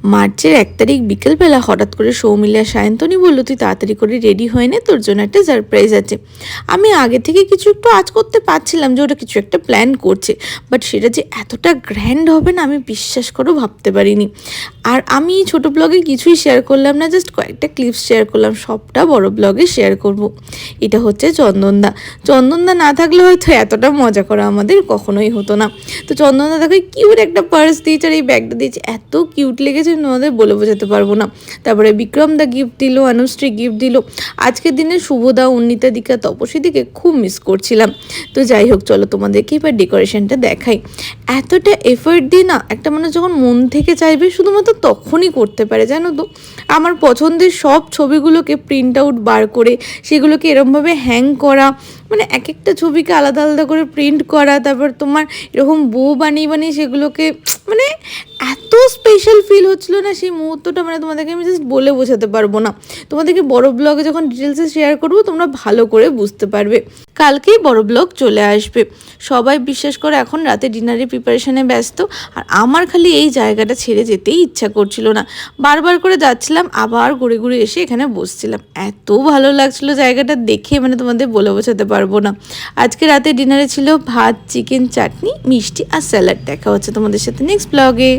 মার্চের 1 তারিখ বিকেলবেলা হঠাৎ করে সৌমিলি আর সায়ন্তনী বললো, তুই তাড়াতাড়ি করে রেডি হয়ে নে, তোর জন্য একটা সারপ্রাইজ আছে। আমি আগে থেকে কিছু একটু আঁচ করতে পারছিলাম যে ওটা কিছু একটা প্ল্যান করছে, বাট সেটা যে এতটা গ্র্যান্ড হবে না আমি বিশ্বাস করেও ভাবতে পারিনি। আর আমি ছোট ব্লগে কিছুই শেয়ার করলাম না, জাস্ট কয়েকটা ক্লিপস শেয়ার করলাম, সবটা বড় ব্লগে শেয়ার করব। এটা হচ্ছে চন্দনদা। চন্দনদা না থাকলে হয়তো এতটা মজা করা আমাদের কখনোই হতো না। তো চন্দনদা দেখো কিউট একটা পার্স দিয়েছে আর এই ব্যাগটা দিয়েছে, এত কিউট লেগেছে তোমাদের বলে বোঝাতে পারবো না। তারপরে বিক্রম দা গিফট দিল, অনুশ্রী গিফট দিল। আজকের দিনে শুভদা, উন্নিতা, দিকা, তপসী দিকে খুব মিস করছিলাম। তো যাই হোক, চলো তোমাদেরকে এবার ডেকোরেশনটা দেখাই। এতটা এফর্ট দিই না, একটা মানুষ যখন মন থেকে চাইবে শুধুমাত্র তখনই করতে পারে, জানো তো। আমার পছন্দের সব ছবিগুলোকে প্রিন্ট আউট বার করে সেগুলোকে এরমভাবে হ্যাং করা, মানে এক একটা ছবিকে আলাদা আলাদা করে প্রিন্ট করা, তারপর তোমার এরকম বউ বানিয়ে বানিয়ে সেগুলোকে, মানে এত স্পেশাল ফিল হচ্ছিলো না সেই মুহূর্তটা, মানে তোমাদেরকে আমি জাস্ট বলে বোঝাতে পারবো না। তোমাদেরকে বড় ব্লগে যখন ডিটেলসে শেয়ার করবো তোমরা ভালো করে বুঝতে পারবে। কালকেই বড় ব্লগ চলে আসবে। সবাই বিশ্বাস করে এখন রাতে ডিনারের প্রিপারেশনে ব্যস্ত, আর আমার খালি এই জায়গাটা ছেড়ে যেতেই ইচ্ছা করছিল না। বারবার করে যাচ্ছিলাম, আবার ঘুরে ঘুরে এসে এখানে বসছিলাম। এত ভালো লাগছিলো জায়গাটা দেখে, মানে তোমাদের বলে বোঝাতে পারবো না। আজকে রাতে ডিনারে ছিল ভাত, চিকেন, চাটনি, মিষ্টি আর স্যালাড। দেখা হচ্ছে তোমাদের সাথে নেক্সট ব্লগে।